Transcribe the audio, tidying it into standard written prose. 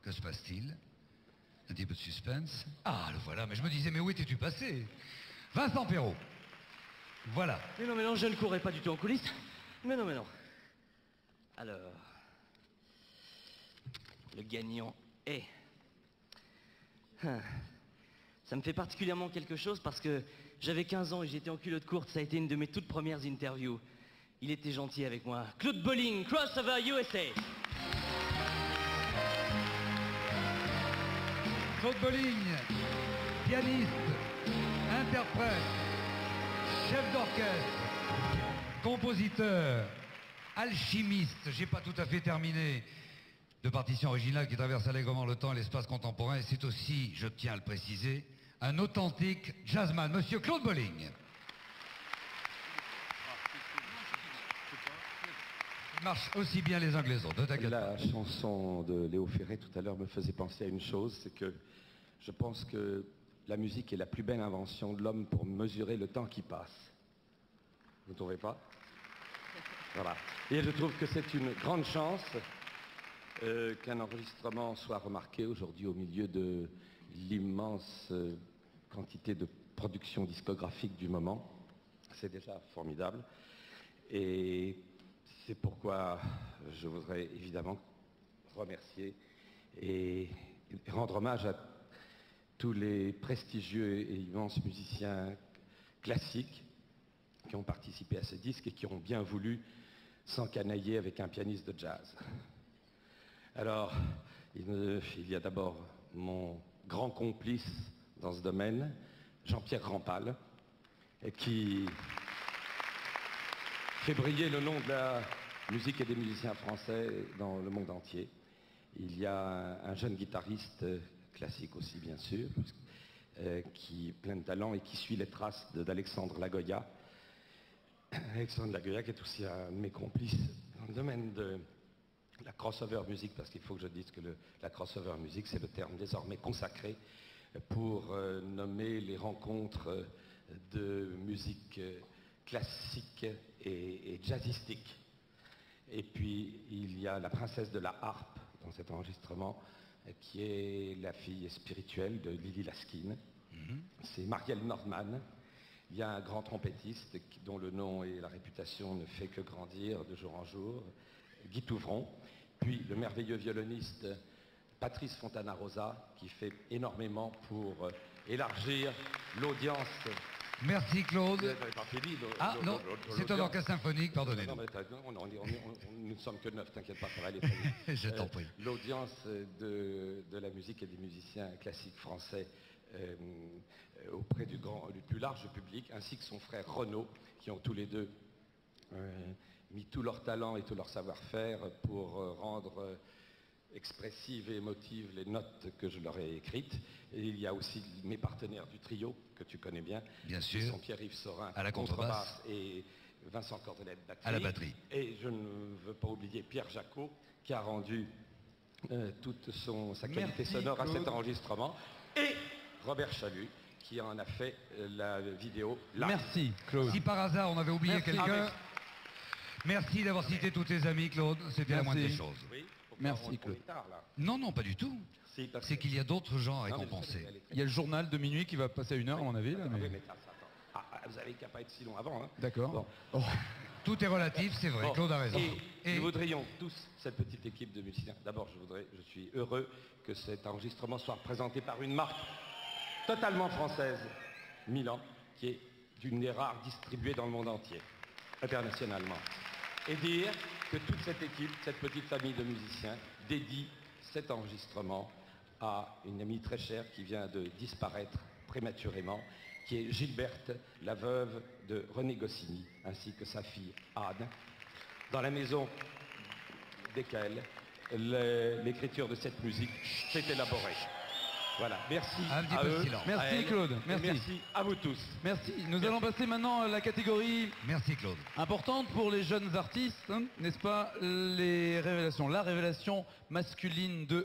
Que se passe-t-il? Un petit peu de suspense. Ah, le voilà, mais je me disais, mais où étais-tu passé? Vincent Perrault. Voilà. Mais non, je ne courais pas du tout en coulisses. Mais non. Alors... Le gagnant est... Ça me fait particulièrement quelque chose parce que j'avais 15 ans et j'étais en culotte courte. Ça a été une de mes toutes premières interviews. Il était gentil avec moi. Claude Bolling, Crossover USA. Claude Bolling, pianiste, interprète, chef d'orchestre, compositeur, alchimiste, j'ai pas tout à fait terminé, de partition originale qui traverse allègrement le temps et l'espace contemporain, et c'est aussi, je tiens à le préciser, un authentique jazzman, monsieur Claude Bolling. Il marche aussi bien les uns que les autres, ne t'inquiète pas. La chanson de Léo Ferré tout à l'heure me faisait penser à une chose, c'est que je pense que la musique est la plus belle invention de l'homme pour mesurer le temps qui passe. Vous ne trouvez pas? Voilà. Et je trouve que c'est une grande chance qu'un enregistrement soit remarqué aujourd'hui au milieu de l'immense quantité de production discographique du moment. C'est déjà formidable. Et c'est pourquoi je voudrais évidemment remercier et rendre hommage à tous les prestigieux et immenses musiciens classiques qui ont participé à ce disque et qui ont bien voulu s'encanailler avec un pianiste de jazz. Alors, il y a d'abord mon grand complice dans ce domaine, Jean-Pierre Rampal, qui fait briller le nom de la musique et des musiciens français dans le monde entier. Il y a un jeune guitariste, classique aussi bien sûr, qui est plein de talent et qui suit les traces d'Alexandre Lagoya. Alexandre Lagoya qui est aussi un de mes complices dans le domaine de la crossover music, parce qu'il faut que je dise que la crossover music, c'est le terme désormais consacré pour nommer les rencontres de musique classique et jazzistique. Et puis il y a la princesse de la harpe dans cet enregistrement, qui est la fille spirituelle de Lily Laskin. C'est Marielle Nordman. Il y a un grand trompettiste dont le nom et la réputation ne fait que grandir de jour en jour, Guy Touvron. Puis le merveilleux violoniste Patrice Fontana-Rosa, qui fait énormément pour élargir l'audience. Merci Claude. Ah non, c'est un orchestre symphonique, pardonnez-nous. Nous ne sommes que 9, t'inquiète pas, ça va aller très vite. Je t'en prie. L'audience de la musique et des musiciens classiques français auprès du plus large public, ainsi que son frère Renaud, qui ont tous les deux mis tout leur talent et tout leur savoir-faire pour rendre expressives et émotives les notes que je leur ai écrites. Et il y a aussi mes partenaires du trio, que tu connais bien. Bien sûr. Qui sont Pierre-Yves Sorin à la contrebasse et Vincent Cordelet à la batterie. Et je ne veux pas oublier Pierre Jacot, qui a rendu toute sa qualité sonore à cet enregistrement. Et Robert Chalut, qui en a fait la vidéo. Merci Claude. Si par hasard on avait oublié quelqu'un... Merci d'avoir cité tous tes amis, Claude. C'était la moindre des choses. Oui, merci, Claude. Tard, là. Non, pas du tout. C'est qu'il y a d'autres gens à récompenser. Il y a le journal de minuit qui va passer à 1h, à mon avis. Là, mais... vous avez qu'à pas être si long avant. Hein. D'accord. Bon. Oh. Tout est relatif, c'est vrai. Bon. Claude a raison. Et nous voudrions tous, cette petite équipe de musiciens, d'abord je suis heureux que cet enregistrement soit présenté par une marque totalement française, Milan, qui est d'une des rares distribuées dans le monde entier, internationalement. Et dire que toute cette équipe, cette petite famille de musiciens, dédie cet enregistrement à une amie très chère qui vient de disparaître prématurément, qui est Gilberte, la veuve de René Goscinny, ainsi que sa fille Anne, dans la maison desquelles l'écriture de cette musique s'est élaborée. Voilà, merci un petit à peu eux, de silence. Merci Claude, merci. Merci à vous tous. Merci. Nous allons passer maintenant à la catégorie Merci Claude. importante pour les jeunes artistes, hein, n'est-ce pas, les révélations. La révélation masculine de